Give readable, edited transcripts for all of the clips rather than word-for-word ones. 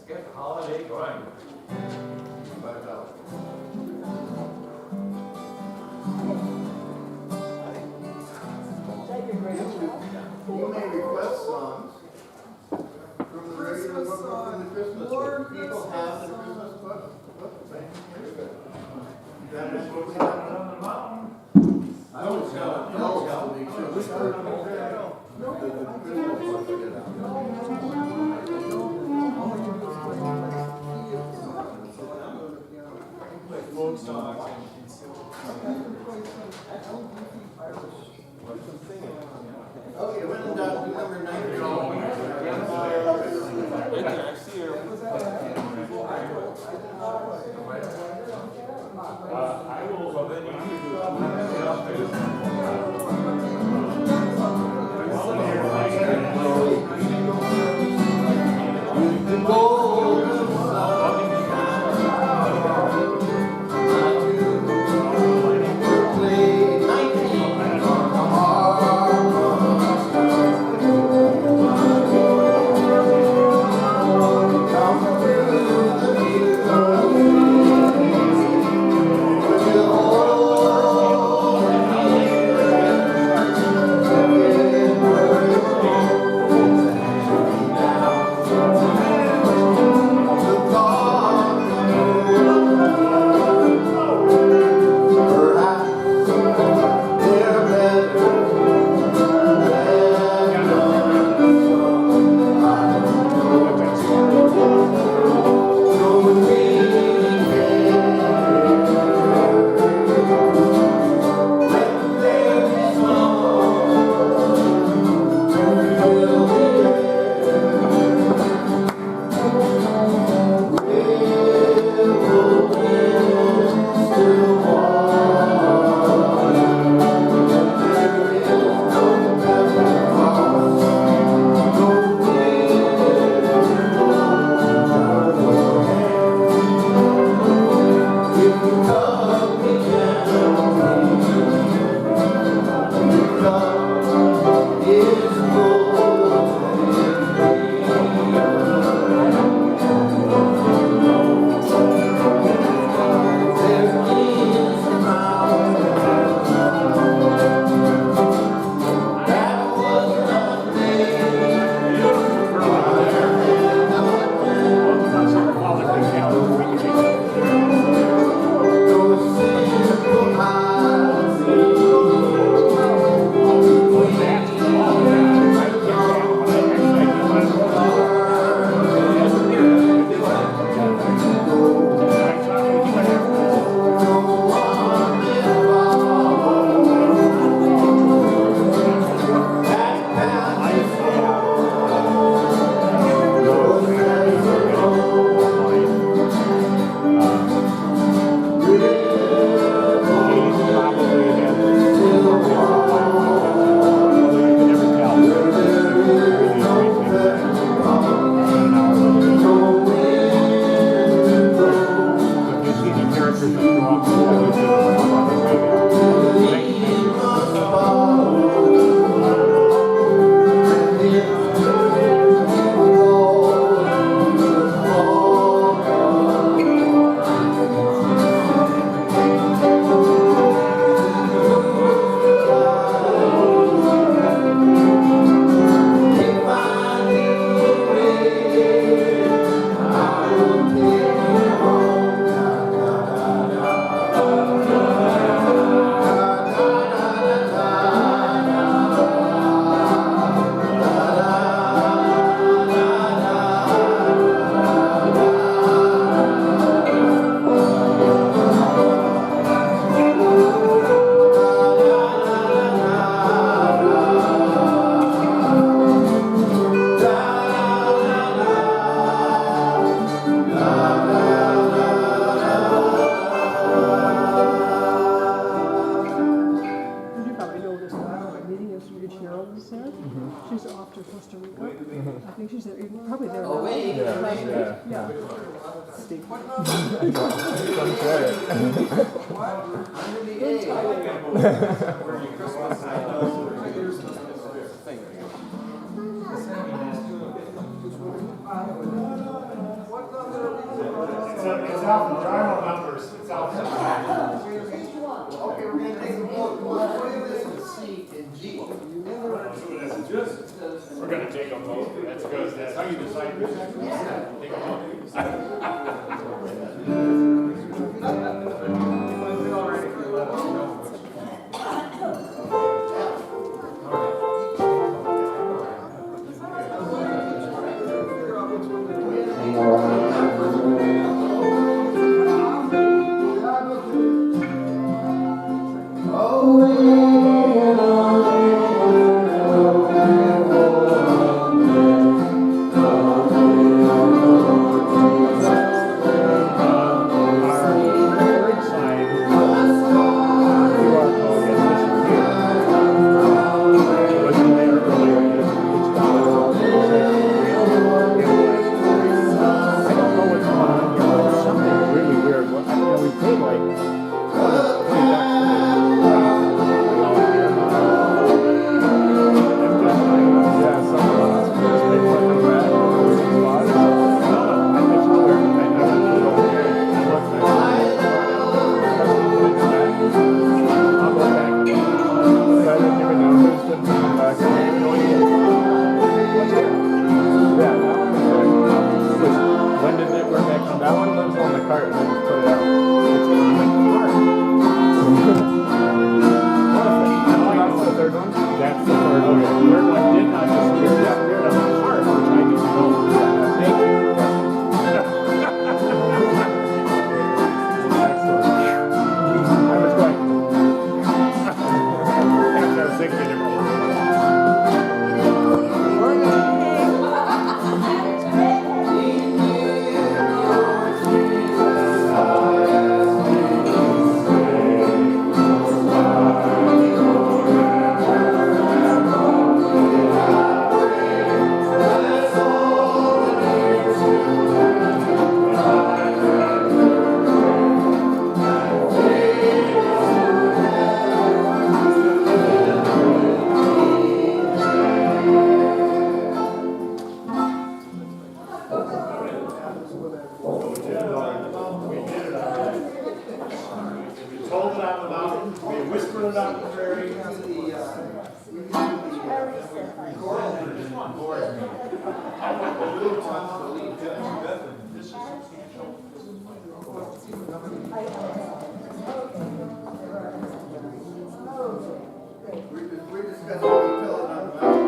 get the holiday going. You may request songs from the regular book or from the Christmas book. People have the Christmas book. That is what we have on the mountain. I always have to make sure we start the Christmas book to get out. Folk songs Okay, when in doubt, do number 19. I see her. I will, well then you She's off to Costa Rica. I think she's there, probably there. Oh, wait. Yeah. Steve. What out, there are no numbers, it's out. Okay, we're gonna take a vote. What is it, C and G? We're gonna take a vote, that's good, that's how you decide. Take a vote. We're discussing the filling on the mountain.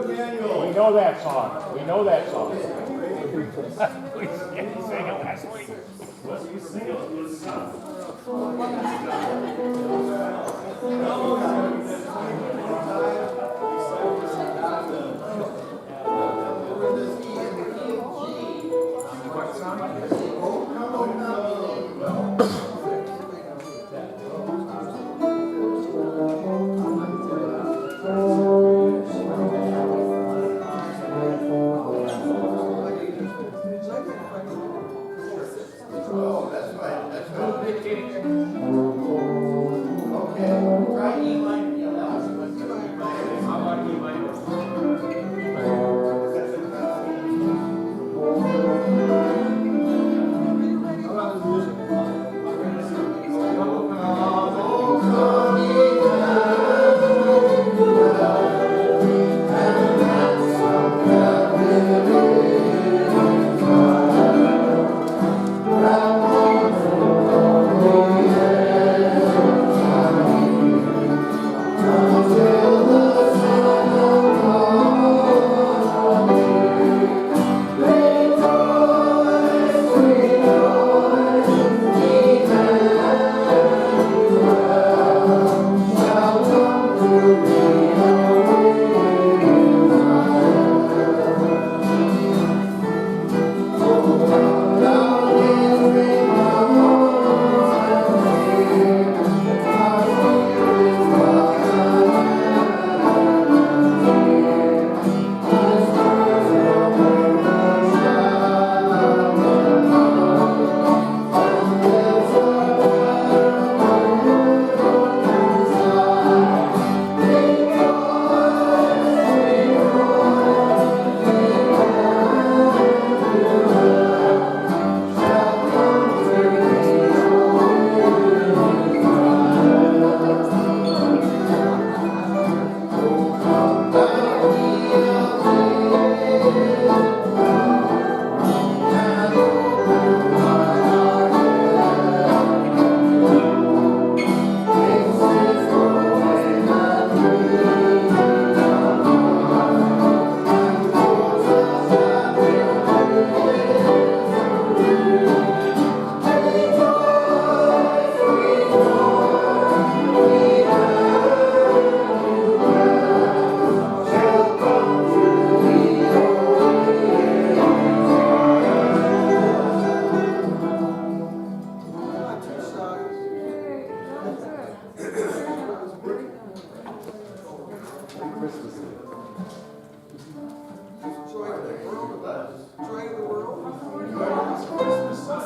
We know that song. We know that song. We sang it last week. Oh, that's right, that's right. Okay, try E minor, yeah, that was good. How about you, Mike?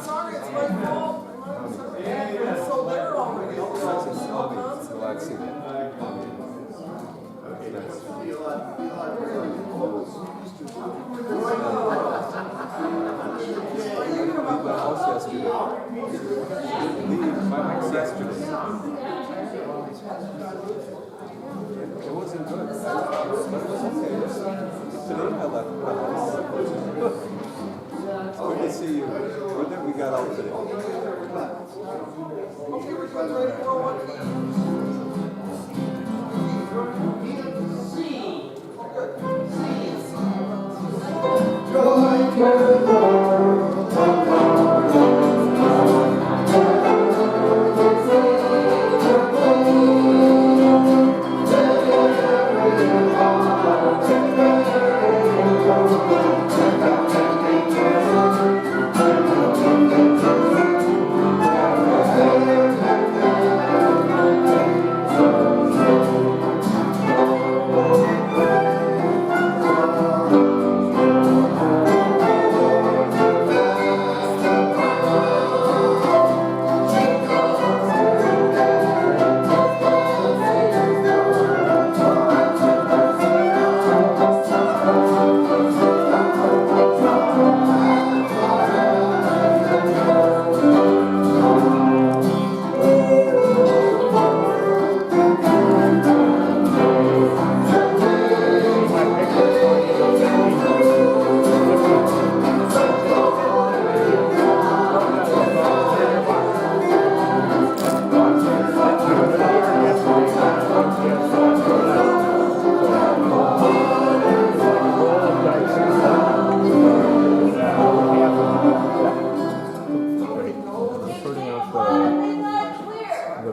Sorry, it's my fault. I'm so there already. Let's see that. My house yesterday. My house yesterday. It wasn't good. But it was okay. Today I left the house. Good to see you. Good that we got out today. Okay, we're ready to roll one. Thank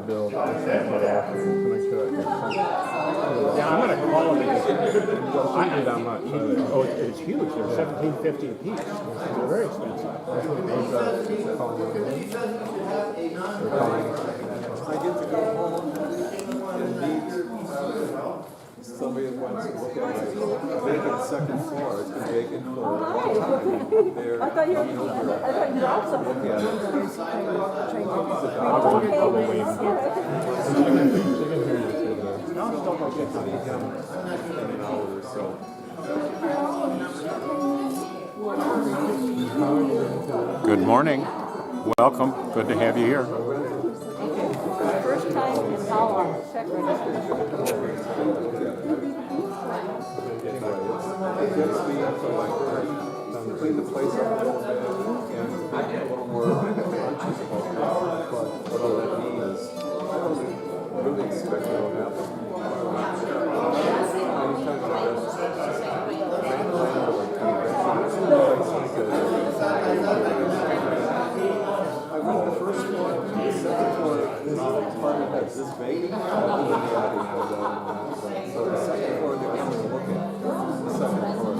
a bill. Can I Yeah, I'm gonna call it. get how much? Oh, it's huge. They're $17.50 a piece. They're very expensive. I get to go home and meet somebody that wants to look at my vacant second floor. It's been vacant for a long time. They're coming over. you'd also Look at it. Good morning. Welcome. Good to have you here. First time in how long? Check register. Clean the place up a little bit and make it a little more conscious about what all that means. I wasn't really expecting what happened. Anytime I went the first floor, the second floor, this apartment has this vacant. So the second floor, they're going to look at the second floor.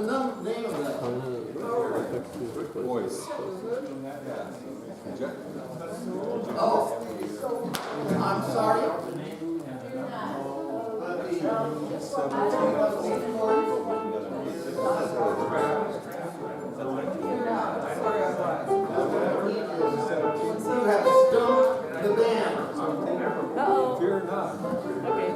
the name of that? Voice. Project. Oh, I'm sorry. You have stumped the band. Uh-oh. Fear not. Okay.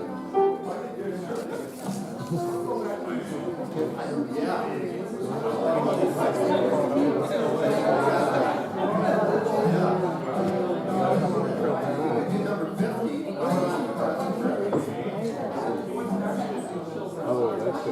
Oh, that's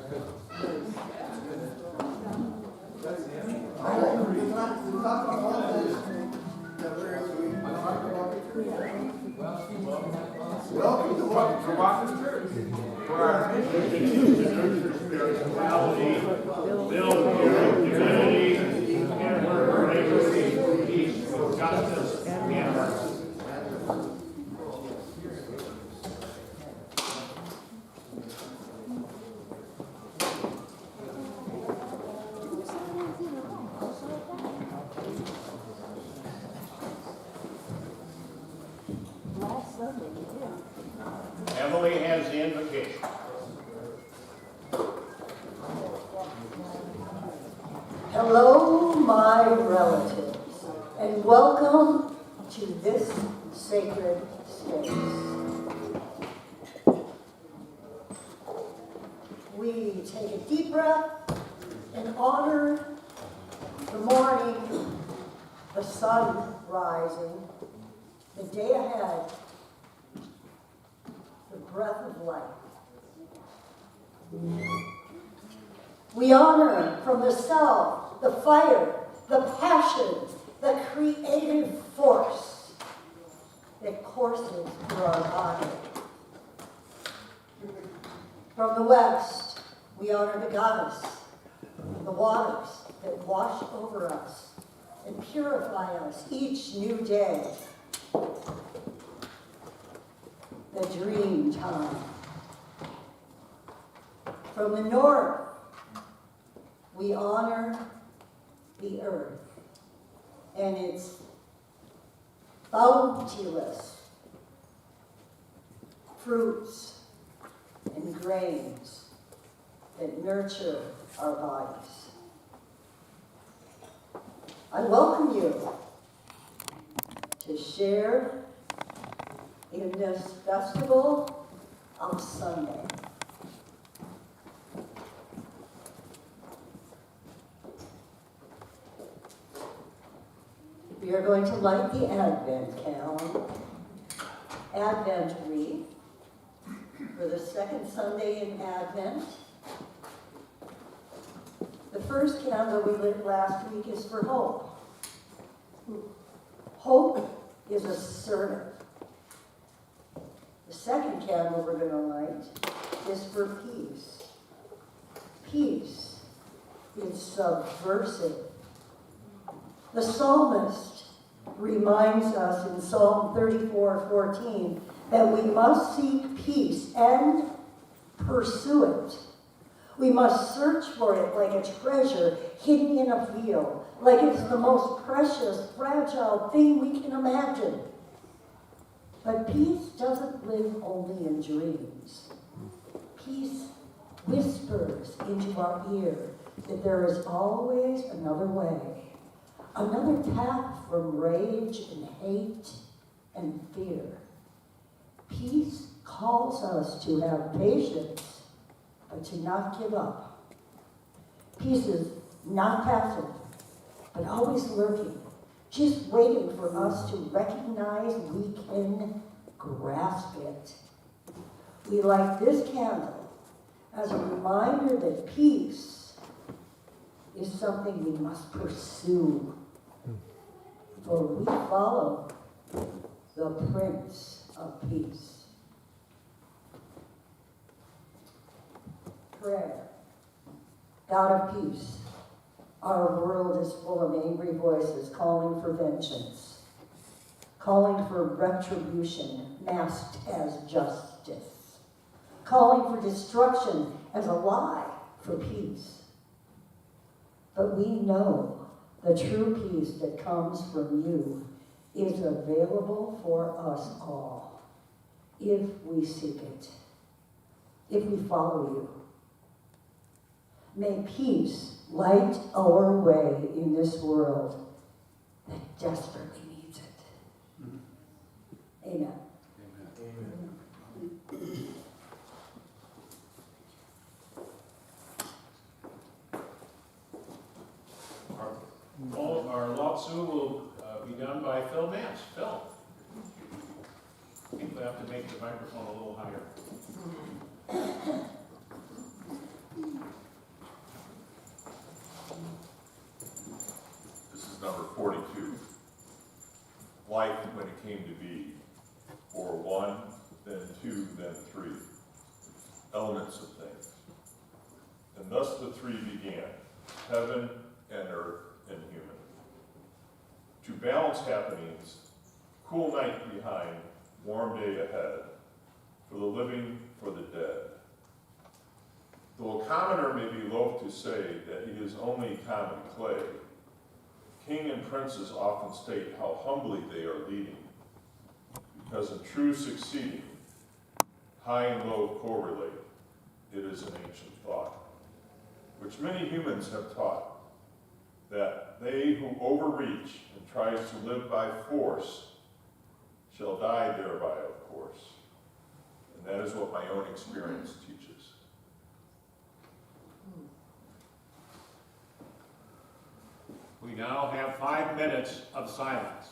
good. my relatives, and welcome to this sacred space. We take a deep breath and honor the morning, the sun rising, the day ahead, the breath of life. We honor from the south the fire, the passion, the creative force that courses through our body. From the west, we honor the goddess, the waters that wash over us and purify us each new day. The dream time. From the north, we honor the earth and its bounteous fruits and grains that nurture our bodies. I welcome you to share in this festival of Sunday. We are going to light the Advent candle, Advent wreath, for the second Sunday in Advent. The first candle we lit last week is for hope. Hope is assertive. The second candle we're going to light is for peace. Peace is subversive. The psalmist reminds us in Psalm 34:14 that we must seek peace and pursue it. We must search for it like a treasure hidden in a field, like it's the most precious, fragile thing we can imagine. But peace doesn't live only in dreams. Peace whispers into our ear that there is always another way, another path from rage and hate and fear. Peace calls us to have patience, but to not give up. Peace is not passive, but always lurking, just waiting for us to recognize we can grasp it. We light this candle as a reminder that peace is something we must pursue, for we follow the Prince of Peace. Prayer. God of peace, our world is full of angry voices calling for vengeance, calling for retribution masked as justice, calling for destruction as a lie for peace. But we know the true peace that comes from you is available for us all if we seek it, if we follow you. May peace light our way in this world that desperately needs it. Amen. Our Lao Tzu will be done by Phil Nance. Phil. I think we have to make the microphone a little higher. This is number 42. Life when it came to be, or one, then two, then three. Elements of things. And thus the three began, heaven and earth and human. To balance happenings, cool night behind, warm day ahead, for the living, for the dead. Though a commoner may be loath to say that he is only common clay, king and princes often state how humbly they are leading, because in true succeeding, high and low correlate. It is an ancient thought, which many humans have taught, that they who overreach and tries to live by force shall die thereby, of course. And that is what my own experience teaches. We now have 5 minutes of silence.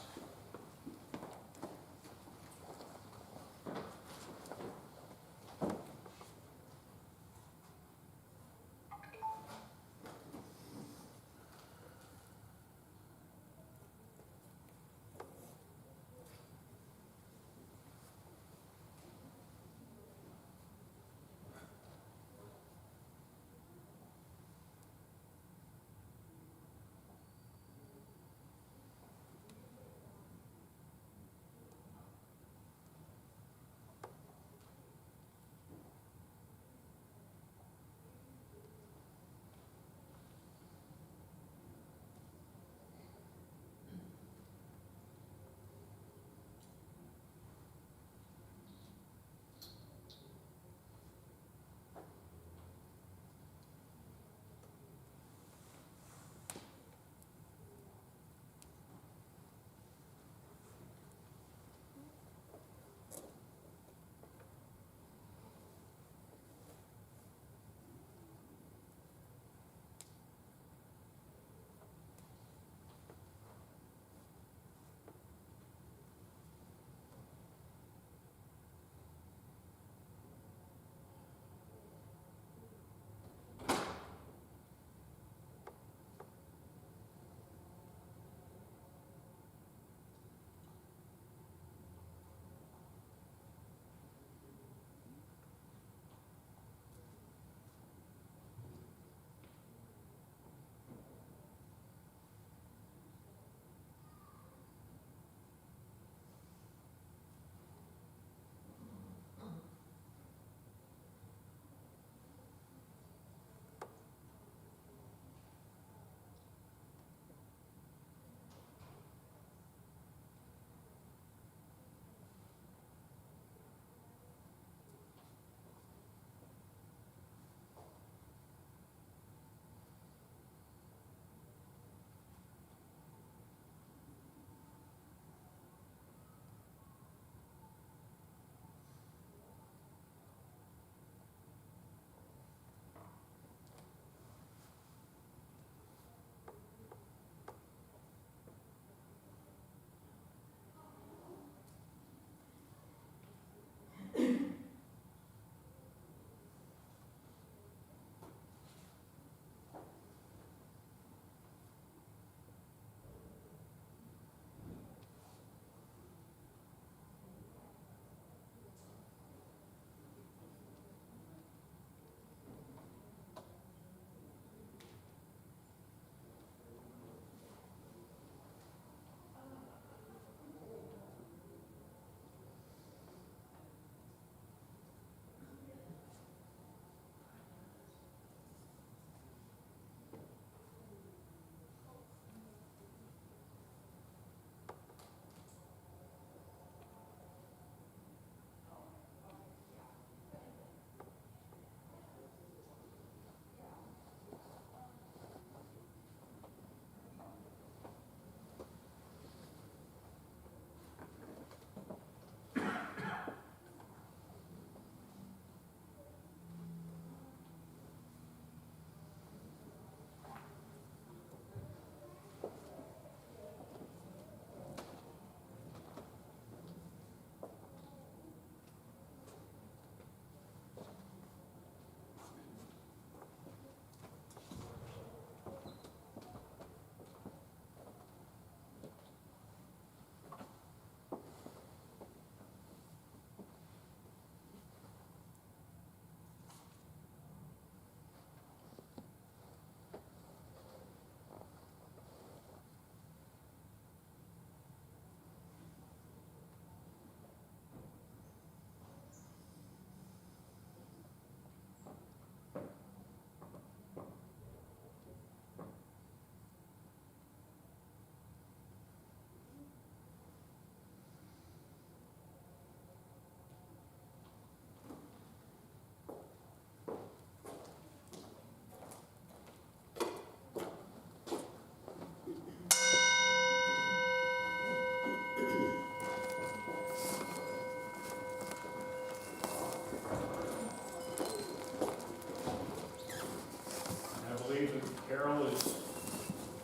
Carol is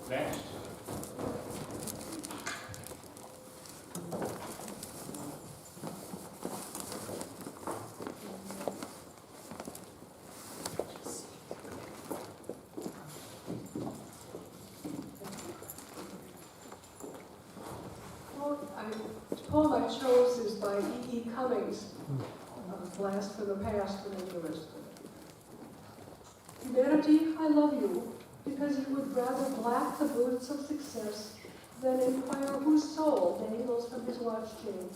next. The poem I chose is by E. E. Cummings, Blast from the Past, and then the rest of it. Humanity, I love you, because you would rather black the boots of success than inquire whose soul dangles from his watch chain,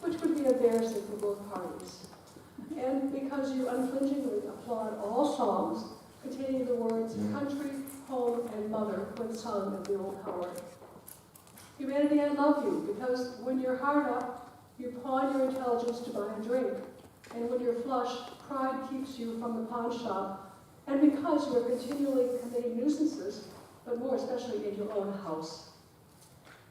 which would be embarrassing for both parties. And because you unflinchingly applaud all songs containing the words country, home, and mother when sung at the old Howard. Humanity, I love you, because when you're hard up, you pawn your intelligence to buy a drink. And when you're flush, pride keeps you from the pawn shop. And because you are continually committing nuisances, but more especially in your own house.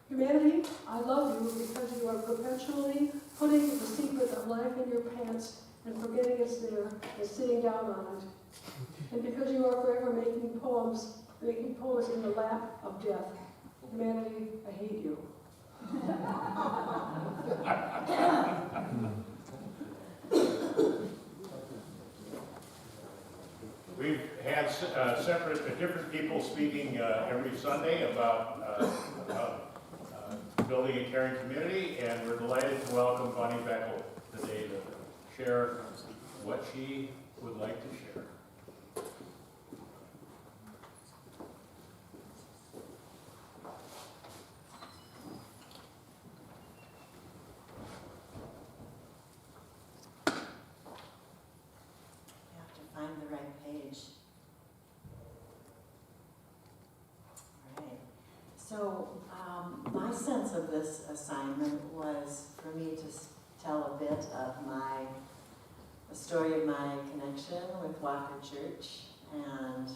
Humanity, I love you because you are perpetually putting the secret of life in your pants and forgetting it's there and sitting down on it. And because you are forever making poems in the lap of death. Humanity, I hate you. We've had different people speaking every Sunday about building a caring community, and we're delighted to welcome Bonnie Beckel today to share what she would like to share. Find the right page. All right. So my sense of this assignment was for me to tell a bit of the story of my connection with Walker Church, and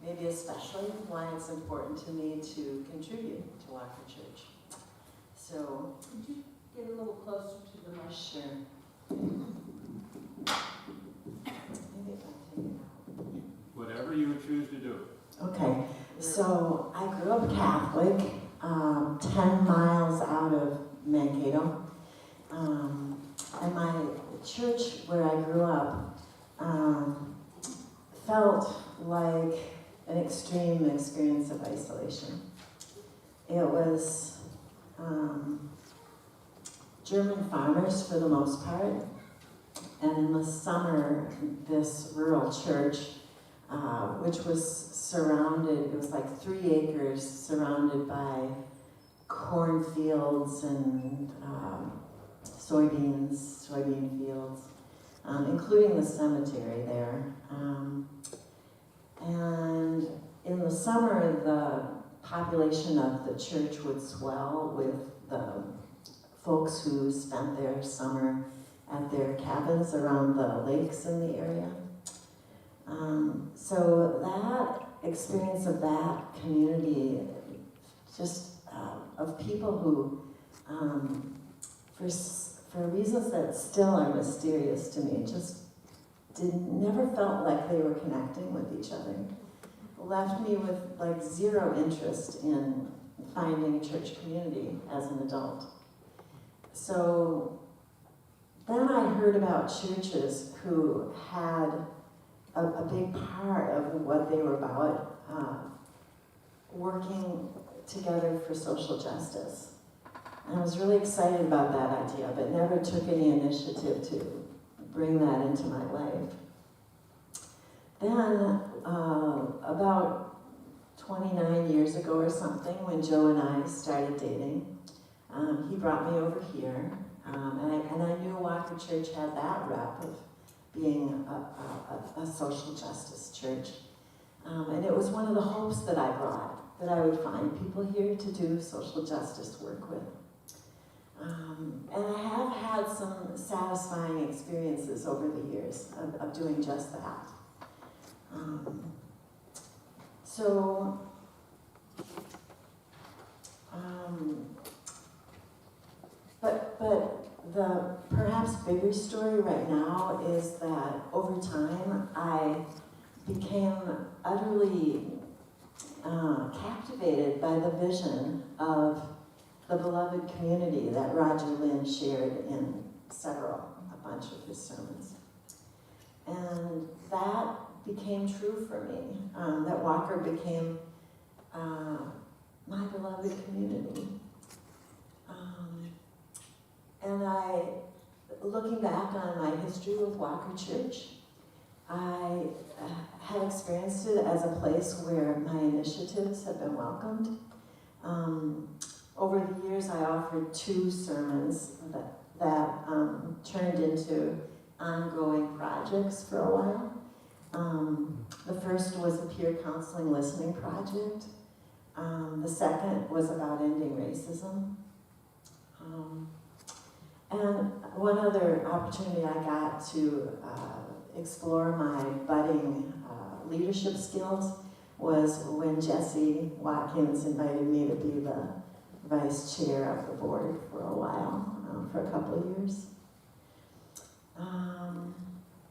maybe especially why it's important to me to contribute to Walker Church. So, Could you get a little closer to the mic? sure. Maybe if I take it out. Whatever you would choose to do. Okay, so I grew up Catholic, 10 miles out of Mankato. And my church where I grew up felt like an extreme experience of isolation. It was German farmers for the most part. And in the summer, this rural church, which was surrounded, it was like 3 acres surrounded by cornfields and soybean fields, including the cemetery there. And in the summer, the population of the church would swell with the folks who spent their summer at their cabins around the lakes in the area. So that experience of that community, just of people who, for reasons that still are mysterious to me, just never felt like they were connecting with each other, left me with like zero interest in finding church community as an adult. So then I heard about churches who had a big part of what they were about, working together for social justice. And I was really excited about that idea, but never took any initiative to bring that into my life. Then, about 29 years ago or something, when Joe and I started dating, he brought me over here. And I knew Walker Church had that rep of being a social justice church. And it was one of the hopes that I brought, that I would find people here to do social justice work with. And I have had some satisfying experiences over the years of doing just that. But the perhaps bigger story right now is that over time I became utterly captivated by the vision of the beloved community that Roger Lynn shared in a bunch of his sermons. And that became true for me, that Walker became my beloved community. And looking back on my history with Walker Church, I have experienced it as a place where my initiatives have been welcomed. Over the years, I offered 2 sermons that turned into ongoing projects for a while. The first was a peer counseling listening project. The second was about ending racism. And one other opportunity I got to explore my budding leadership skills was when Jesse Watkins invited me to be the vice chair of the board for a while, for a couple of years.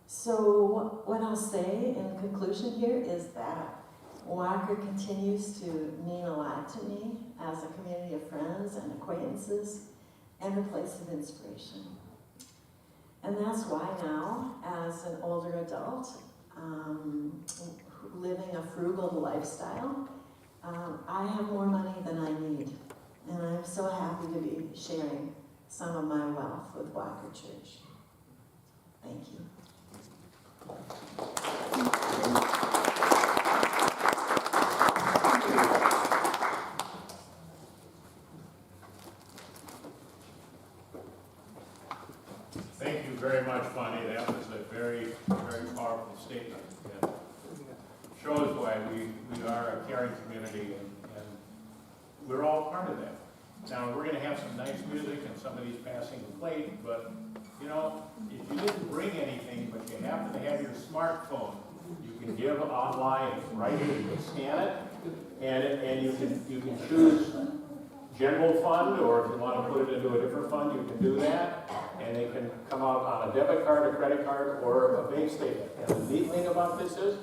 So what I'll say in conclusion here is that Walker continues to mean a lot to me as a community of friends and acquaintances and a place of inspiration. And that's why now, as an older adult, living a frugal lifestyle, I have more money than I need. And I'm so happy to be sharing some of my wealth with Walker Church. Thank you. Thank you very much, Bonnie. That was a very, very powerful statement. And shows why we are a caring community, and we're all part of that. Now, we're going to have some nice music and somebody's passing the plate, but, you know, if you didn't bring anything, but you happen to have your smartphone, you can give online, right? You can scan it, and you can choose general fund, or if you want to put it into a different fund, you can do that, and they can come out on a debit card, a credit card, or a bank statement. And the neat thing about this is,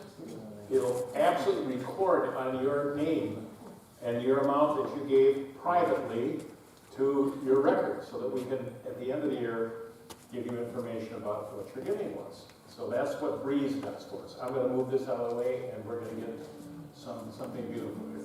it'll absolutely record on your name and your amount that you gave privately to your record, so that we can, at the end of the year, give you information about what your giving was. So that's what Breeze does for us. I'm going to move this out of the way, and we're going to get something beautiful here.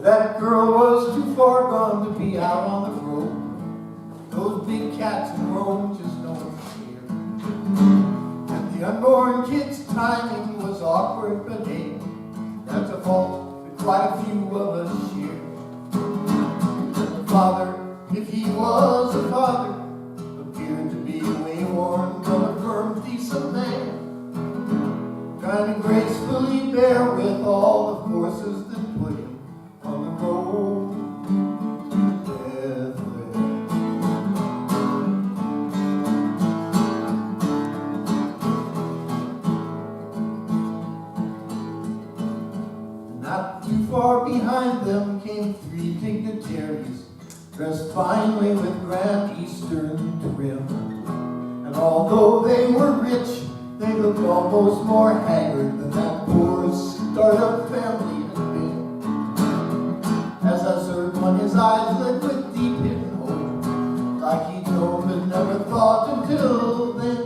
That girl was too far gone to be out on the road. Those big cats in Rome just don't care. And the unborn kid's timing was awkward, but hey, that's a fault that quite a few of us share. The father, if he was a father, appeared to be a way-worn, but a firm, decent man, trying to gracefully bear with all the forces that put him on the road to Bethlehem. Not too far behind them came 3 dignitaries, dressed finely with grand Eastern trim. And although they were rich, they looked almost more haggard than that poor startup family had been. As I served one, his eyes lit with deep hidden hope, like he'd known but never thought until then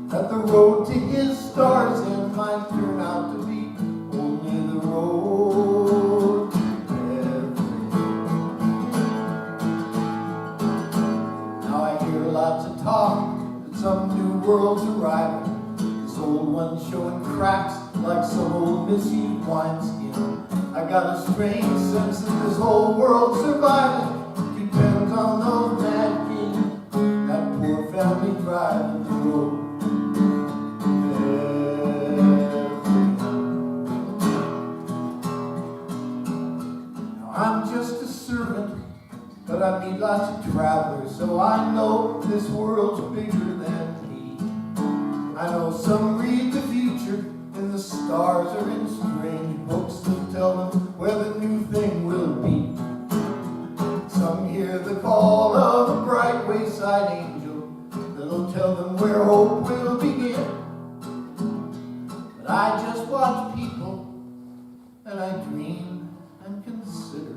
that the road to his star's end might turn out to be only the road to Bethlehem. Now I hear lots of talk that some new world's arriving, this old one showing cracks like some old misused wineskin. I got a strange sense that this whole world's surviving depends on those mad kids, that poor family driving the road. Now I'm just a servant, but I mean meet lots of travelers, so I know this world's bigger than me. I know some read the future in the stars or in strange books that tell them where the new thing will be. Some hear the call of a bright wayside angel that'll tell them where hope will begin. But I just watch people and I dream and consider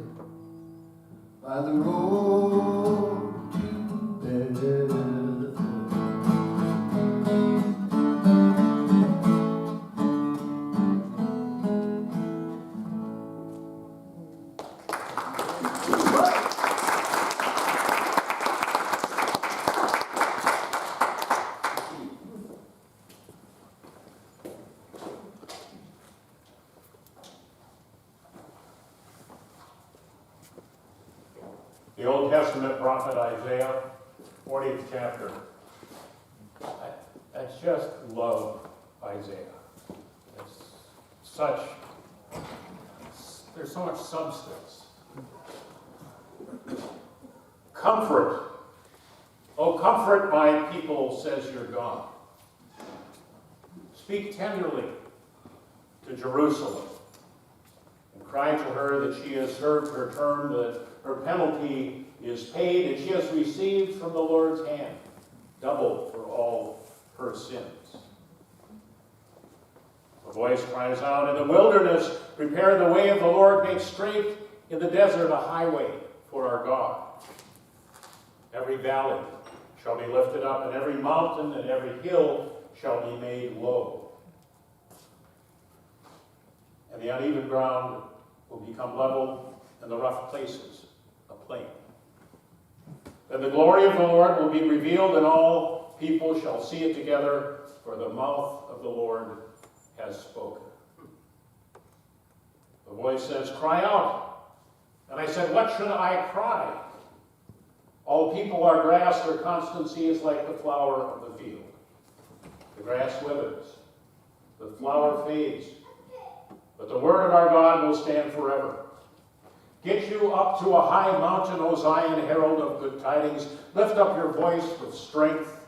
by the road to Bethlehem. The Old Testament prophet Isaiah, 40th chapter. I just love Isaiah. There's so much substance. Comfort. Oh, comfort my people, says your God. Speak tenderly to Jerusalem and cry to her that she has served her term, that her penalty is paid, and she has received from the Lord's hand double for all her sins. A voice cries out in the wilderness, prepare the way of the Lord, make straight in the desert a highway for our God. Every valley shall be lifted up, and every mountain and every hill shall be made low. And the uneven ground will become level, and the rough places a plain. Then the glory of the Lord will be revealed, and all people shall see it together, for the mouth of the Lord has spoken. The voice says, cry out. And I said, what should I cry? All people are grass, their constancy is like the flower of the field. The grass withers, the flower fades, but the word of our God will stand forever. Get you up to a high mountain, O Zion, herald of good tidings. Lift up your voice with strength,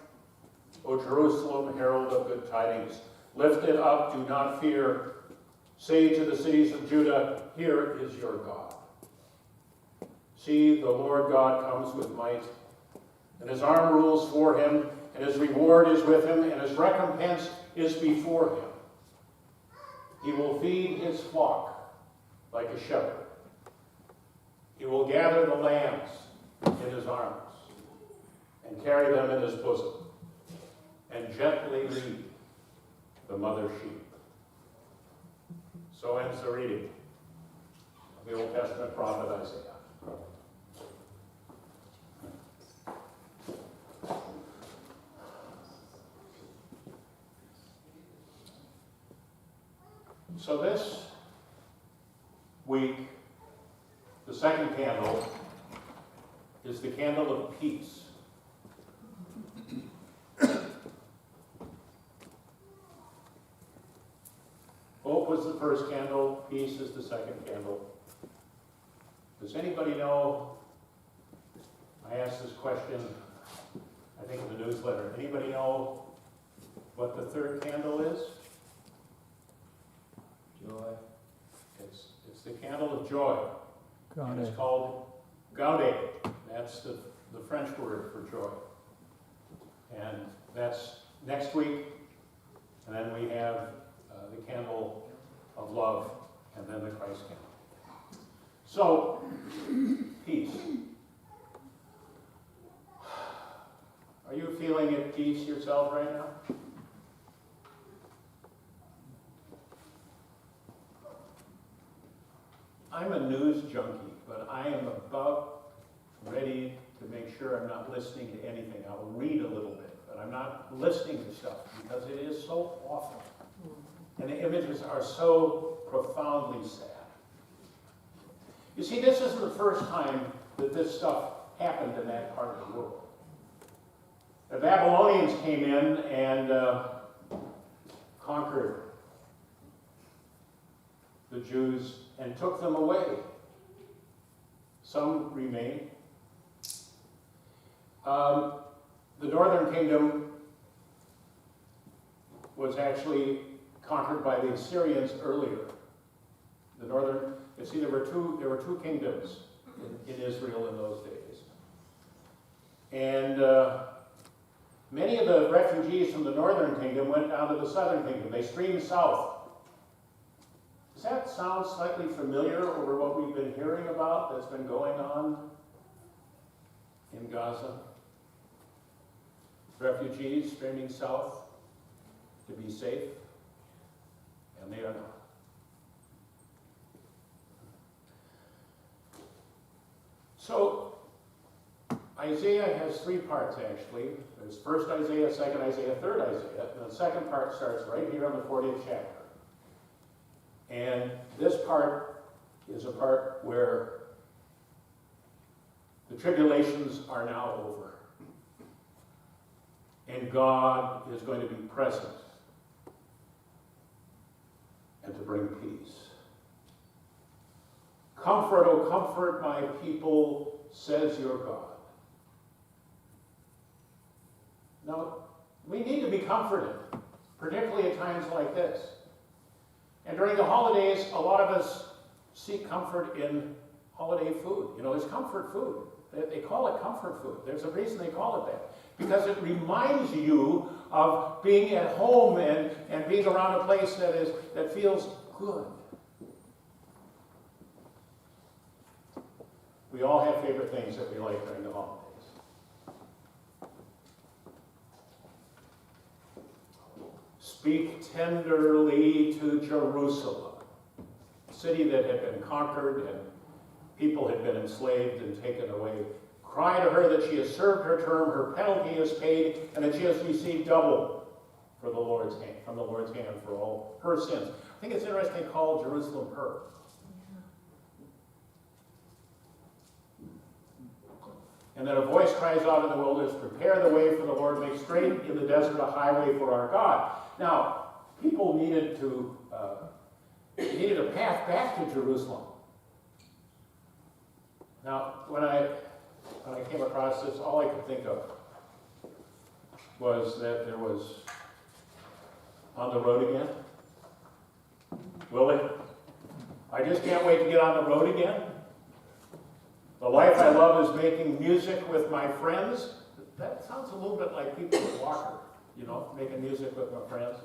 O Jerusalem, herald of good tidings. Lift it up, do not fear. Say to the cities of Judah, here is your God. See, the Lord God comes with might, and his arm rules for him, and his reward is with him, and his recompense is before him. He will feed his flock like a shepherd. He will gather the lambs in his arms and carry them in his bosom and gently lead the mother sheep. So ends the reading of the Old Testament prophet Isaiah. So this week, the second candle is the candle of peace. Hope was the first candle, peace is the second candle. Does anybody know, I asked this question, I think in the newsletter, anybody know what the third candle is? Joy. It's the candle of joy. And it's called Gaude. That's the French word for joy. And that's next week. And then we have the candle of love, and then the Christ candle. So, peace. Are you feeling at peace yourself right now? I'm a news junkie, but I am about ready to make sure I'm not listening to anything. I'll read a little bit, but I'm not listening to stuff because it is so awful. And the images are so profoundly sad. You see, this isn't the first time that this stuff happened in that part of the world. The Babylonians came in and conquered the Jews and took them away. Some remained, The Northern Kingdom was actually conquered by the Assyrians earlier. The northern, you see, there were two kingdoms in Israel in those days. And many of the refugees from the Northern Kingdom went down to the Southern Kingdom. They streamed south. Does that sound slightly familiar over what we've been hearing about that's been going on in Gaza? Refugees streaming south to be safe, and they are not. So, Isaiah has three parts actually. There's first Isaiah, second Isaiah, third Isaiah. And the second part starts right here on the 40th chapter. And this part is a part where the tribulations are now over. And God is going to be present and to bring peace. Comfort, O comfort my people, says your God. Now, we need to be comforted, particularly at times like this. And during the holidays, a lot of us seek comfort in holiday food. You know, there's comfort food. They call it comfort food. There's a reason they call it that. Because it reminds you of being at home and being around a place that feels good. We all have favorite things that we like during the holidays. Speak tenderly to Jerusalem, a city that had been conquered and people had been enslaved and taken away. Cry to her that she has served her term, her penalty is paid, and that she has received double for the Lord's hand, from the Lord's hand for all her sins. I think it's interesting they call Jerusalem her. And then a voice cries out in the wilderness, prepare the way for the Lord, make straight in the desert a highway for our God. Now, people needed a path back to Jerusalem. Now, when I came across this, all I could think of was that there was On the Road Again. Willie, I just can't wait to get on the road again. The life I love is making music with my friends. That sounds a little bit like people with Walker, you know, making music with my friends.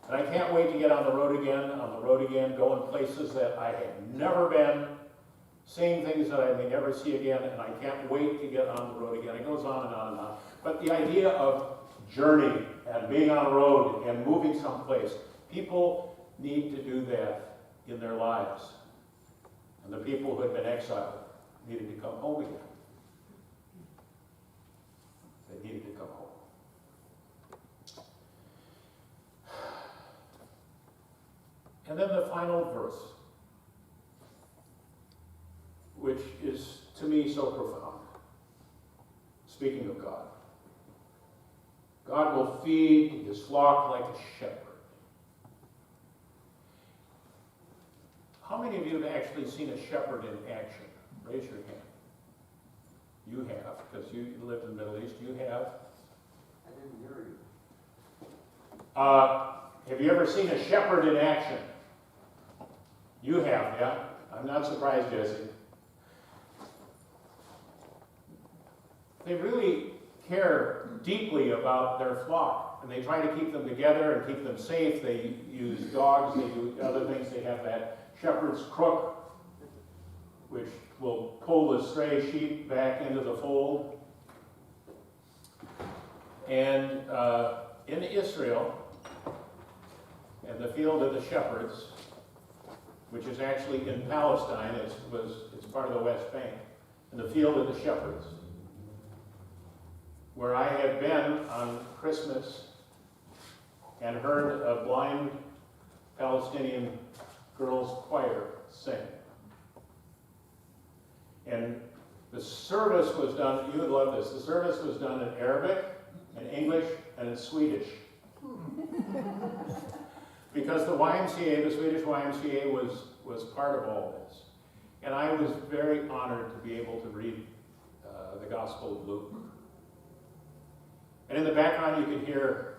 And I can't wait to get on the road again, going places that I have never been, seeing things that I may never see again, and I can't wait to get on the road again. It goes on and on and on. But the idea of journey and being on a road and moving someplace, people need to do that in their lives. And the people who had been exiled needed to come home again. They needed to come home. And then the final verse, which is to me so profound. Speaking of God. God will feed his flock like a shepherd. How many of you have actually seen a shepherd in action? Raise your hand. You have, because you lived in the Middle East. You have? I didn't hear you. Have you ever seen a shepherd in action? You have, yeah? I'm not surprised, Jesse. They really care deeply about their flock, and they try to keep them together and keep them safe. They use dogs, they do other things. They have that shepherd's crook, which will pull the stray sheep back into the fold. And in Israel, in the field of the shepherds, which is actually in Palestine, it's part of the West Bank, in the field of the shepherds, where I had been on Christmas and heard a blind Palestinian girls' choir sing. And the service was done, you would love this, the service was done in Arabic, in English, and in Swedish. Because the YMCA, the Swedish YMCA, was part of all this. And I was very honored to be able to read the Gospel of Luke. And in the background you could hear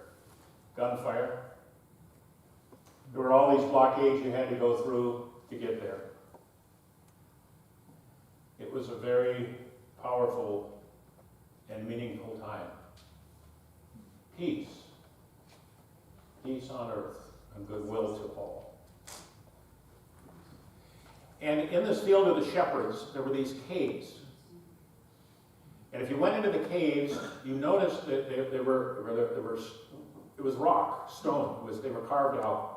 gunfire. There were all these blockades you had to go through to get there. It was a very powerful and meaningful time. Peace. Peace on earth and goodwill to all. And in this field of the shepherds, there were these caves. And if you went into the caves, you noticed that it was rock, stone. They were carved out.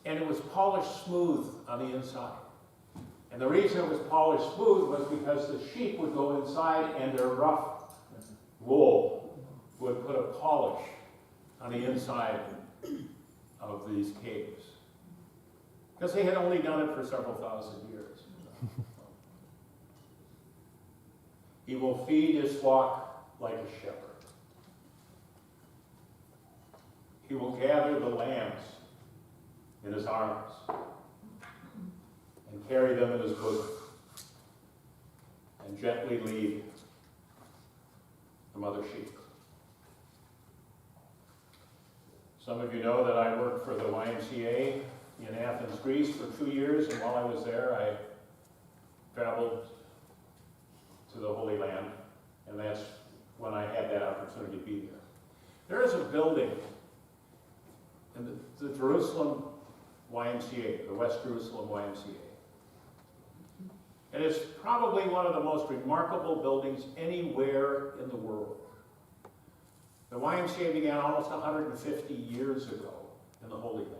And it was polished smooth on the inside. And the reason it was polished smooth was because the sheep would go inside and their rough wool would put a polish on the inside of these caves. Because they had only done it for several thousand years. He will feed his flock like a shepherd. He will gather the lambs in his arms and carry them in his bosom and gently lead the mother sheep. Some of you know that I worked for the YMCA in Athens, Greece for 2 years, and while I was there, I traveled to the Holy Land, and that's when I had that opportunity to be there. There is a building in the Jerusalem YMCA, the West Jerusalem YMCA. And it's probably one of the most remarkable buildings anywhere in the world. The YMCA began almost 150 years ago in the Holy Land.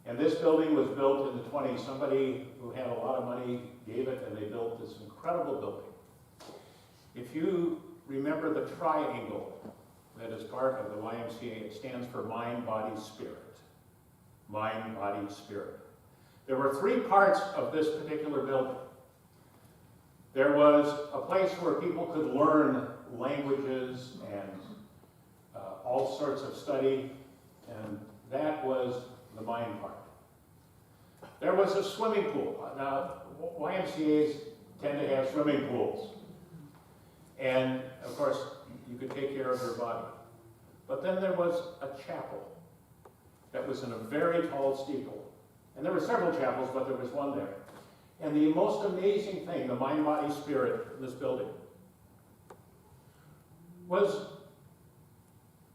And this building was built in the 20s. Somebody who had a lot of money gave it, and they built this incredible building. If you remember the triangle that is part of the YMCA, it stands for mind, body, spirit. Mind, body, spirit. There were 3 parts of this particular building. There was a place where people could learn languages and all sorts of study, and that was the mind part. There was a swimming pool. Now, YMCAs tend to have swimming pools. And, of course, you could take care of your body. But then there was a chapel that was in a very tall steeple. And there were several chapels, but there was one there. And the most amazing thing, the mind, body, spirit in this building, was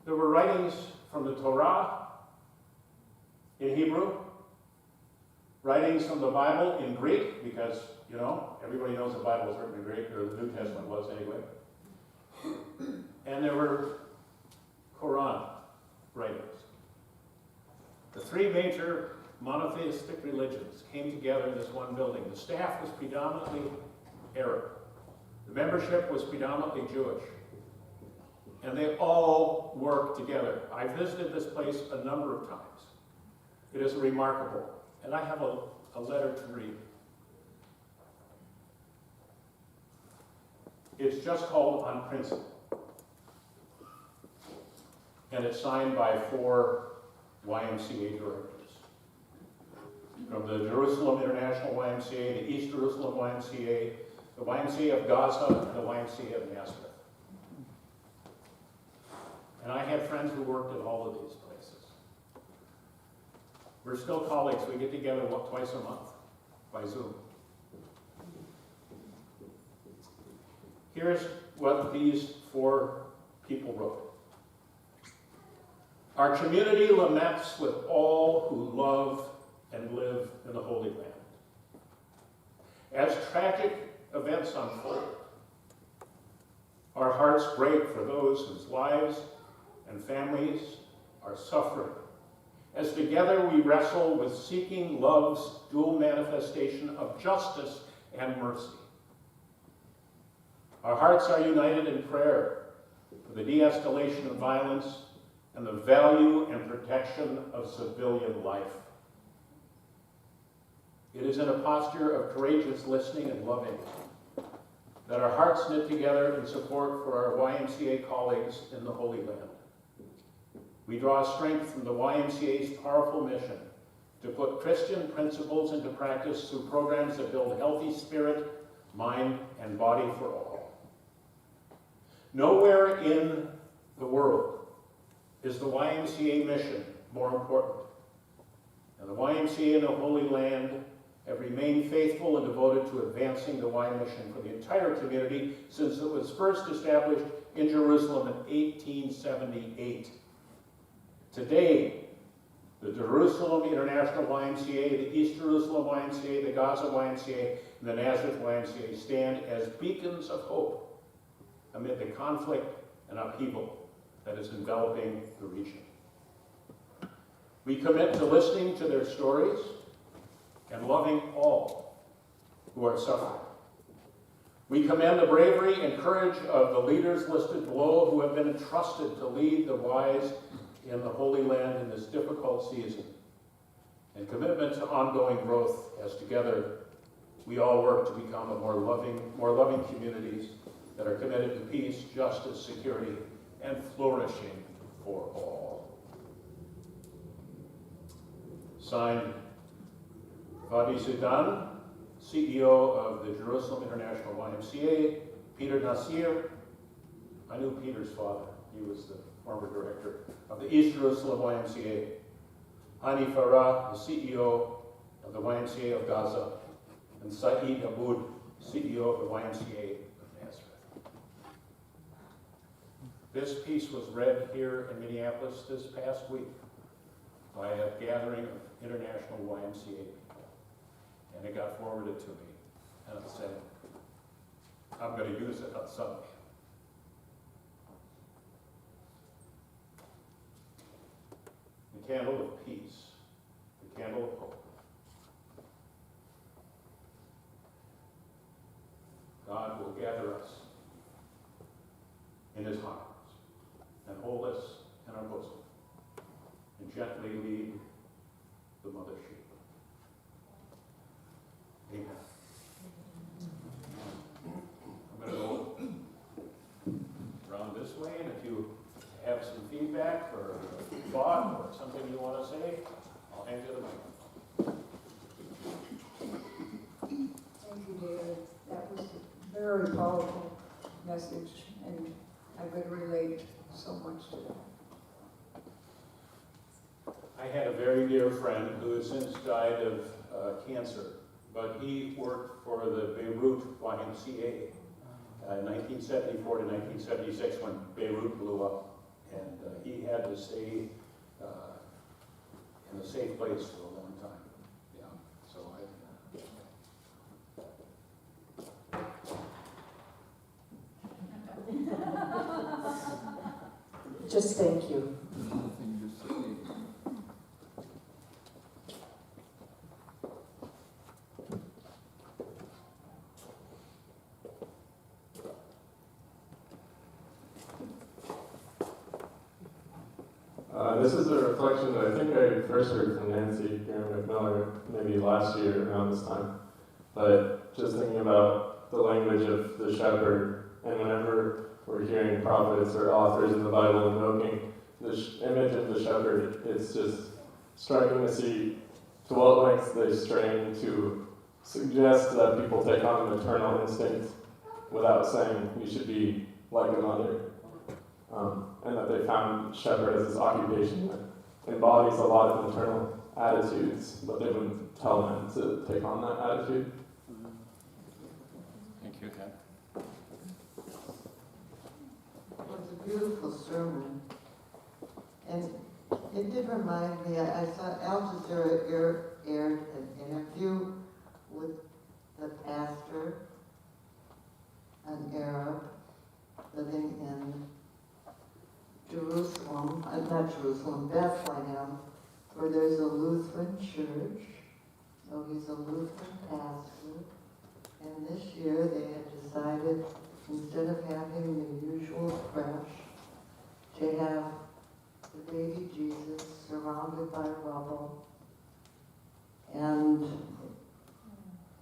there were writings from the Torah in Hebrew, writings from the Bible in Greek, because, you know, everybody knows the Bible was written in Greek, or the New Testament was anyway. And there were Quran writings. The 3 major monotheistic religions came together in this one building. The staff was predominantly Arab. The membership was predominantly Jewish. And they all worked together. I visited this place a number of times. It is remarkable. And I have a letter to read. It's just called On Principle. And it's signed by 4 YMCA directors. From the Jerusalem International YMCA, the East Jerusalem YMCA, the YMCA of Gaza, and the YMCA of Nazareth. And I had friends who worked at all of these places. We're still colleagues. We get together twice a month by Zoom. Here's what these 4 people wrote. Our community laments with all who love and live in the Holy Land. As tragic events unfold, our hearts break for those whose lives and families are suffering, as together we wrestle with seeking love's dual manifestation of justice and mercy. Our hearts are united in prayer for the de-escalation of violence and the value and protection of civilian life. It is in a posture of courageous listening and loving that our hearts knit together in support for our YMCA colleagues in the Holy Land. We draw strength from the YMCA's powerful mission to put Christian principles into practice through programs that build healthy spirit, mind and body for all. Nowhere in the world is the YMCA mission more important. And the YMCA in the Holy Land have remained faithful and devoted to advancing the Y mission for the entire community since it was first established in Jerusalem in 1878. Today, the Jerusalem International YMCA, the East Jerusalem YMCA, the Gaza YMCA, and the Nazareth YMCA stand as beacons of hope amid the conflict and upheaval that is enveloping the region. We commit to listening to their stories and loving all who are suffering. We commend the bravery and courage of the leaders listed below who have been entrusted to lead the Ys in the Holy Land in this difficult season, and commitment to ongoing growth as together we all work to become a more loving communities that are committed to peace, justice, security, and flourishing for all. Signed, Vadi Sudan, CEO of the Jerusalem International YMCA, Peter Nasir. I knew Peter's father. He was the former director of the East Jerusalem YMCA. Hani Farah, the CEO of the YMCA of Gaza, and Saeed Aboud, CEO of the YMCA of Nazareth. This piece was read here in Minneapolis this past week by a gathering of international YMCA people. And it got forwarded to me. And I said, I'm going to use it on Sunday. The candle of peace, the candle of hope. God will gather us in his arms and hold us in our bosom and gently lead the mother sheep. Amen. I'm going to go around this way, and if you have some feedback or a thought or something you want to say, I'll hand you the mic. Thank you, David. That was a very powerful message, and I could relate so much to that. I had a very dear friend who has since died of cancer, but he worked for the Beirut YMCA in 1974 to 1976 when Beirut blew up. And he had to stay in a safe place for a long time. Yeah, so Just thank you. This is a reflection that I think I first heard from Nancy Graham McMillan maybe last year around this time. But just thinking about the language of the shepherd, and whenever we're hearing prophets or authors in the Bible invoking the image of the shepherd, it's just striking to see to what lengths they strain to suggest that people take on a maternal instinct without saying you should be like a mother. And that they found shepherd as this occupation that embodies a lot of maternal attitudes, but they wouldn't tell men to take on that attitude. thank you, Ken. It was a beautiful sermon. And it did remind me, I saw Al Jazeera aired an interview with the pastor, an Arab, living in Jerusalem, not Jerusalem, Bethlehem, where there's a Lutheran church. So he's a Lutheran pastor. And this year they had decided, instead of having the usual creche, to have the baby Jesus surrounded by rubble.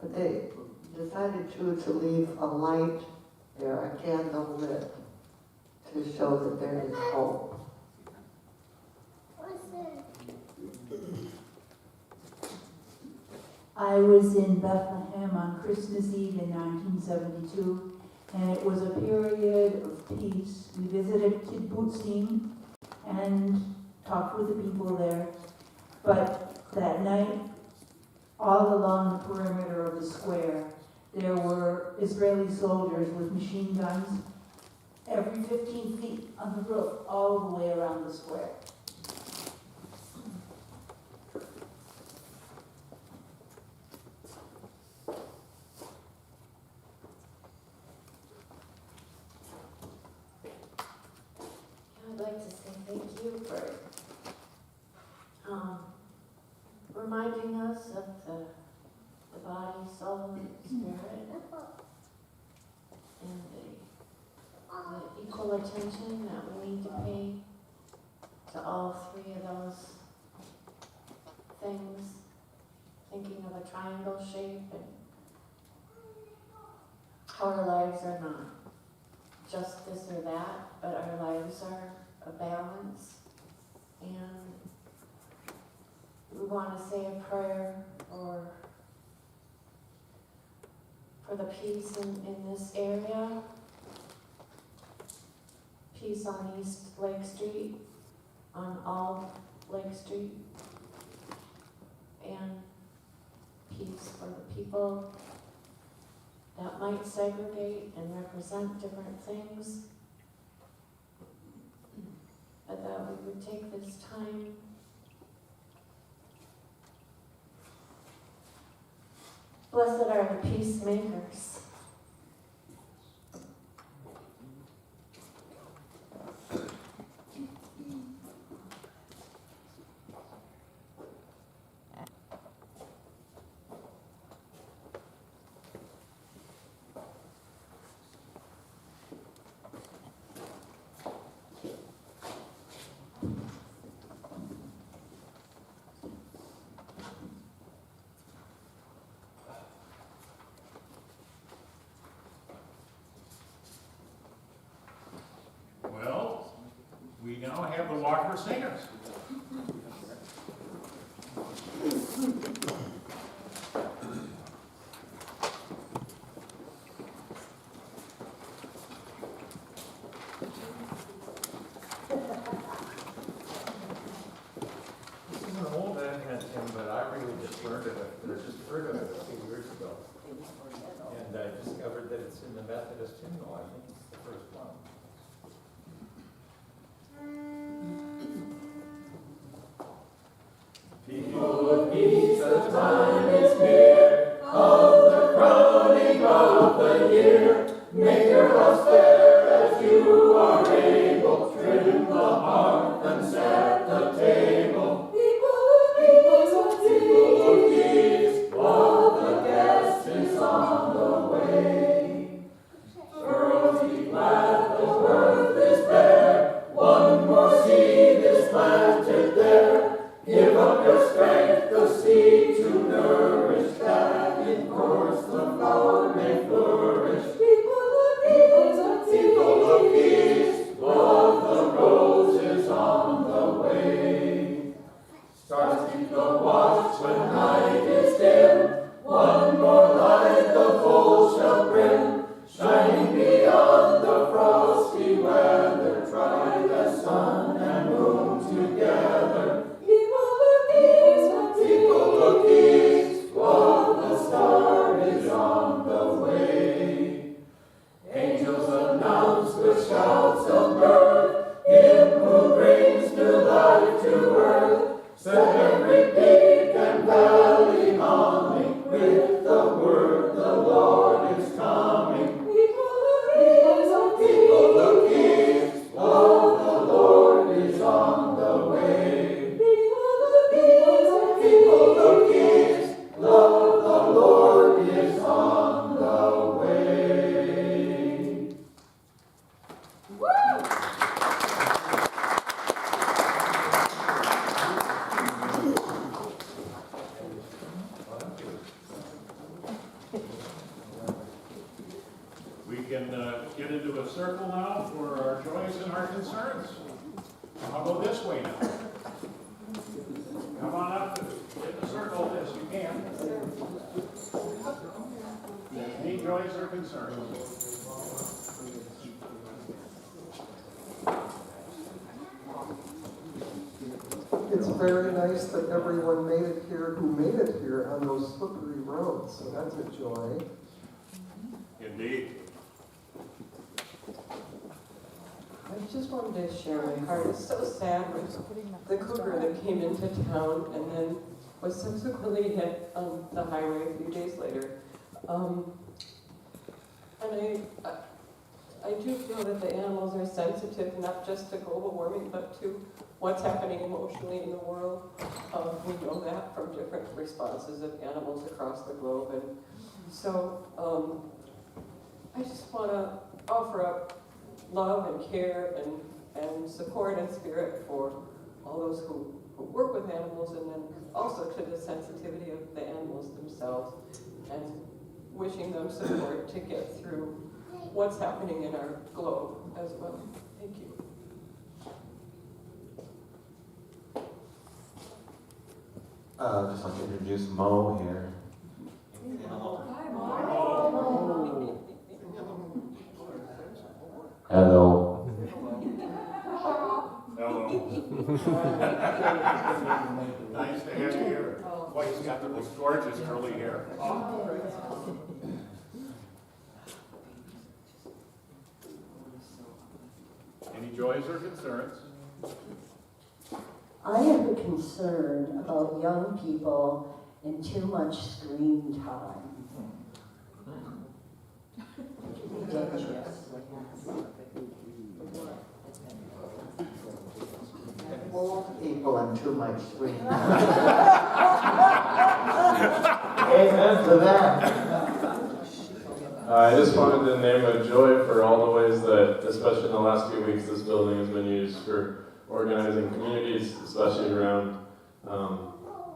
But they decided to leave a light there, a candle lit, to show that there is hope. I was in Bethlehem on Christmas Eve in 1972, and it was a period of peace. We visited Kibbutzim and talked with the people there, but that night, all along the perimeter of the square, there were Israeli soldiers with machine guns every 15 feet on the roof, all the way around the square. I'd like to say thank you for reminding us of the body, soul, and spirit, and the equal attention that we need to pay to all three of those things, thinking of a triangle shape, and how our lives are not just this or that, but our lives are a balance. And we want to say a prayer for the peace in this area, peace on East Lake Street, on all Lake Street, and peace for the people that might segregate and represent different things, but that we would take this time blessed are the peacemakers. Well, we now have the Walker Singers. This is an old advent hymn, but I really just learned it, I just heard of it a few years ago. And I discovered that it's in the Methodist hymnal, I think it's the first one. People of peace, the time is near, of the crowning of the year. Make your house fair as you are able, trim the hearth and set the table. People of peace, while the guest is on the way. Girls, be glad the earth is bare, one more seed is planted there. Give up your strength, the seed to nourish, that in course the flower may flourish. People of peace, love the rose is on the way. Stars keep the watch when night is dim, one more light the bowl shall brim, shining beyond the frosty weather, try the sun and moon together. People of peace, while the star is on the way. Angels announce with shouts of birth, him who brings new life to earth. Set every peak and valley humming with the word, the Lord is coming. People of peace, while the Lord is on the way. People of peace, love the Lord is on the way. We can get into a circle now for our joys and our concerns. I'll go this way now. Come on up. In the circle as you can. Any joys or concerns? It's very nice that everyone made it here who made it here on those slippery roads, so that's a joy. Indeed. I just wanted to share my heart. It's so sad with the cougar that came into town and then was subsequently hit on the highway a few days later. And I do feel that the animals are sensitive, not just to global warming, but to what's happening emotionally in the world. We know that from different responses of animals across the globe. And so I just want to offer up love and care and support and spirit for all those who work with animals, and then also to the sensitivity of the animals themselves, and wishing them support to get through what's happening in our globe as well. Thank you. Just want to introduce Mo here. Hi, Mom. Hello. Hello. Nice to have you here. Boy, he's got the most gorgeous curly hair. Any joys or concerns? I am concerned about young people and too much screen time. Old people and too much screen. Amen to that. I just wanted to name a joy for all the ways that, especially in the last few weeks, this building has been used for organizing communities, especially around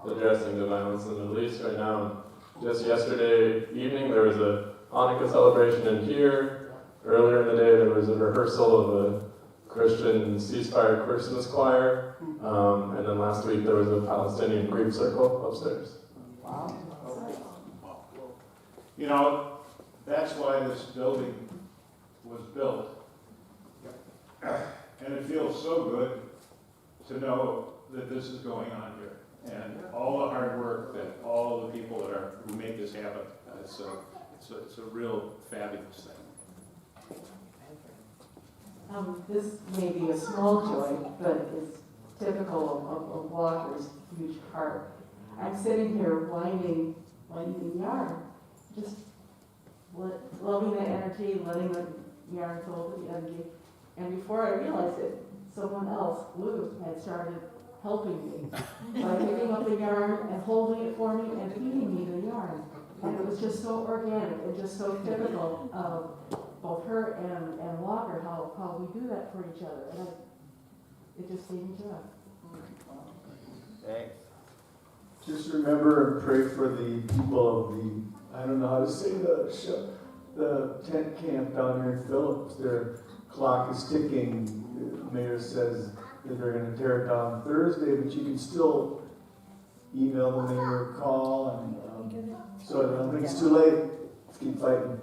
addressing the violence in the Middle East right now. Just yesterday evening, there was a Hanukkah celebration in here. Earlier in the day, there was a rehearsal of a Christian ceasefire Christmas choir. And then last week, there was a Palestinian grief circle upstairs. Wow. You know, that's why this building was built. And it feels so good to know that this is going on here. And all the hard work that all the people who make this happen, it's a real fabulous thing. This may be a small joy, but it's typical of Walker's huge heart. I'm sitting here winding the yarn, just loving the energy, letting the yarn flow with the energy. And before I realized it, someone else, Lou, had started helping me by picking up the yarn and holding it for me and feeding me the yarn. And it was just so organic and just so typical of both her and Walker, how we do that for each other. And it just gave me joy. Thanks. Just remember and pray for the people of the, I don't know how to say the tent camp down here in Phillips. Their clock is ticking. The mayor says that they're going to tear it down Thursday, but you can still email the mayor or call. And so I don't think it's too late. Let's keep fighting.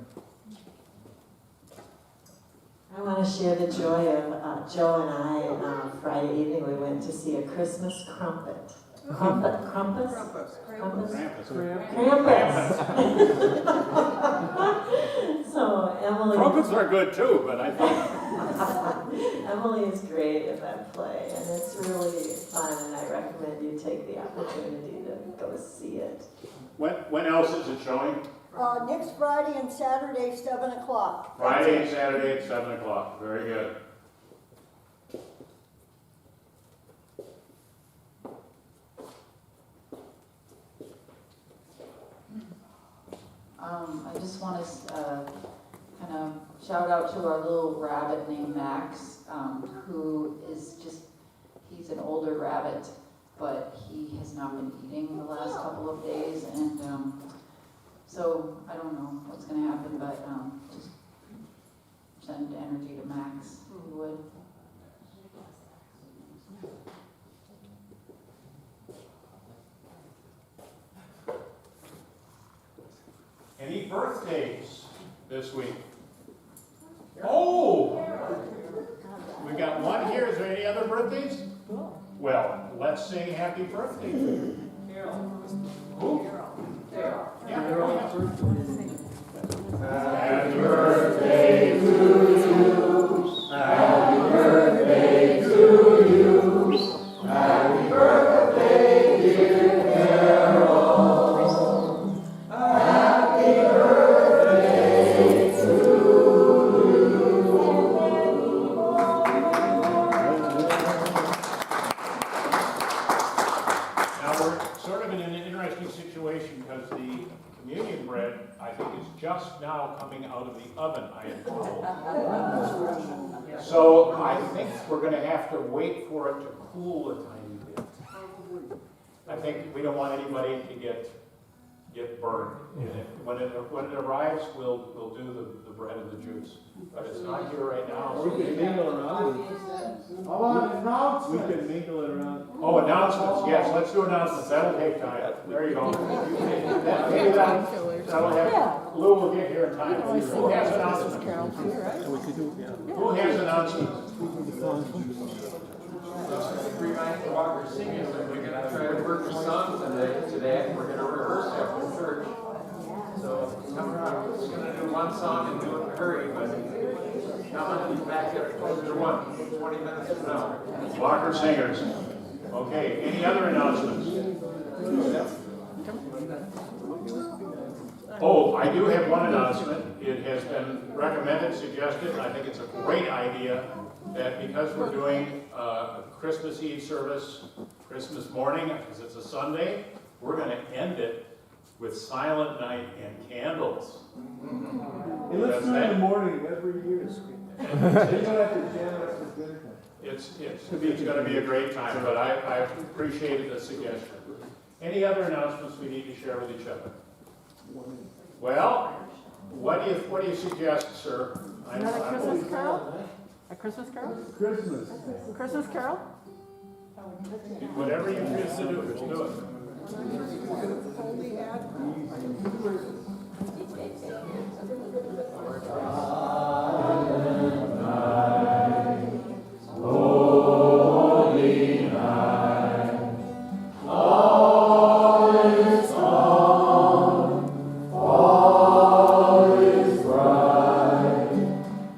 I want to share the joy of Joe and I. Friday evening, we went to see a Christmas crumpet. Krampus. So Emily. Trumpets are good too, but I think Emily is great in that play, and it's really fun. And I recommend you take the opportunity to go see it. when else is it showing? Next Friday and Saturday, 7 o'clock. Friday and Saturday at 7 o'clock. Very good. I just want to kind of shout out to our little rabbit named Max, who is he's an older rabbit, but he has not been eating the last couple of days, and so I don't know what's going to happen, but just send energy to Max, if you would. birthdays this week. Oh! We got one here. Is there any other birthdays? Well, let's sing happy birthday. Who? Yeah. Happy birthday to you. Happy birthday to you. Happy birthday, dear Carol. Happy birthday to Now, we're sort of in an interesting situation because the communion bread, I think, is just now coming out of the oven, I am told. So I think we're going to have to wait for it to cool a tiny bit. I think we don't want anybody to get burned. When it arrives, we'll do the bread and the juice. But it's not here right now. Or we can mingle around. How about announcements? We can mingle it around. Oh, announcements, yes, let's do announcements, that'll take time. There you go. Maybe that'll have, Lou will get here in time. Who has announcements? We could do, yeah. Who has announcements? Remind the Walker Singers that we're gonna try to work the songs today, and we're gonna rehearse after church. So come around, we're gonna do one song and do it in a hurry, but come on, be back at 20 minutes from now. Walker Singers. Okay, any other announcements? Oh, I do have one announcement. It has been recommended, suggested, and I think it's a great idea that because we're doing a Christmas Eve service, Christmas morning, because it's a Sunday, we're going to end it with Silent Night and candles. Hey, let's do it in the morning every year. You don't have to jam us for dinner time. It's going to be a great time, but I appreciated the suggestion. Any other announcements we need to share with each other? Well, what do you suggest, sir? Another Christmas carol? A Christmas carol? Christmas. Christmas carol? Whatever you choose to do, we'll do it. Holy night, all is calm, all is bright,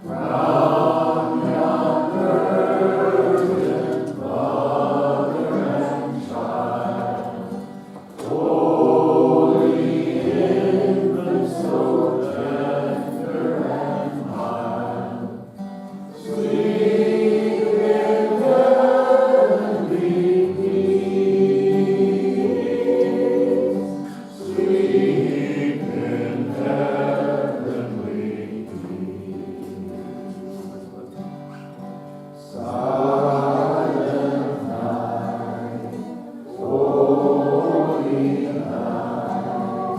round yon virgin mother and child. Holy infant, so tender and mild, sleep in heavenly peace, sleep in heavenly peace. Silent night, holy night,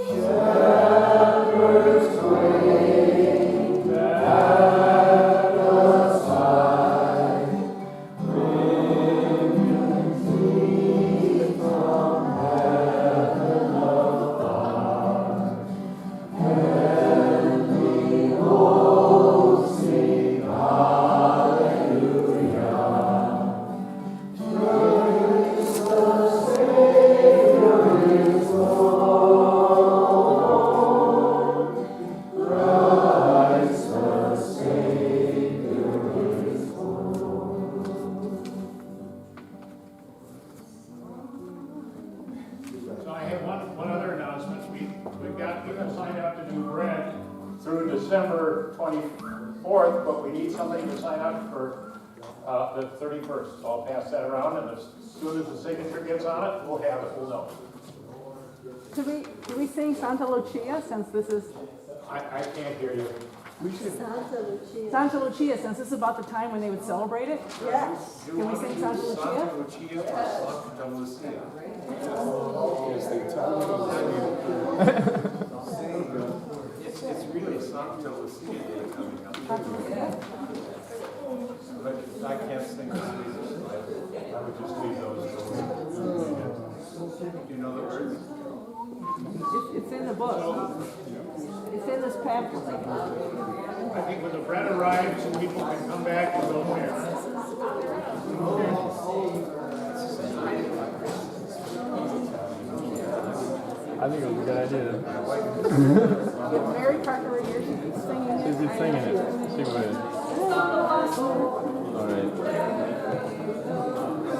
shepherds wait at the side, bringing feet from heaven afar, and behold, sing hallelujah. Praise the Savior is born. Christ the Savior is born. So I have one other announcement. We've signed up to do bread through December 24th, but we need somebody to sign up for the 31st. So I'll pass that around, and as soon as the signature gets on it, we'll have it, we'll know. Do we sing Santa Lucia since this is I can't hear you. Santa Lucia. Santa Lucia, since this is about the time when they would celebrate it? Yes. Can we sing Santa Lucia? Santa Lucia or Santa Lucia? It's really Santa Lucia Day coming up. But I can't sing the Swedish, so I would just leave those. Do you know the words? It's in the book. It's in this package. I think when the bread arrives, people can come back and go there. I think it was a good idea. Mary Parker right here, she'd be singing it. She'd be singing it. She would. Oh, All right.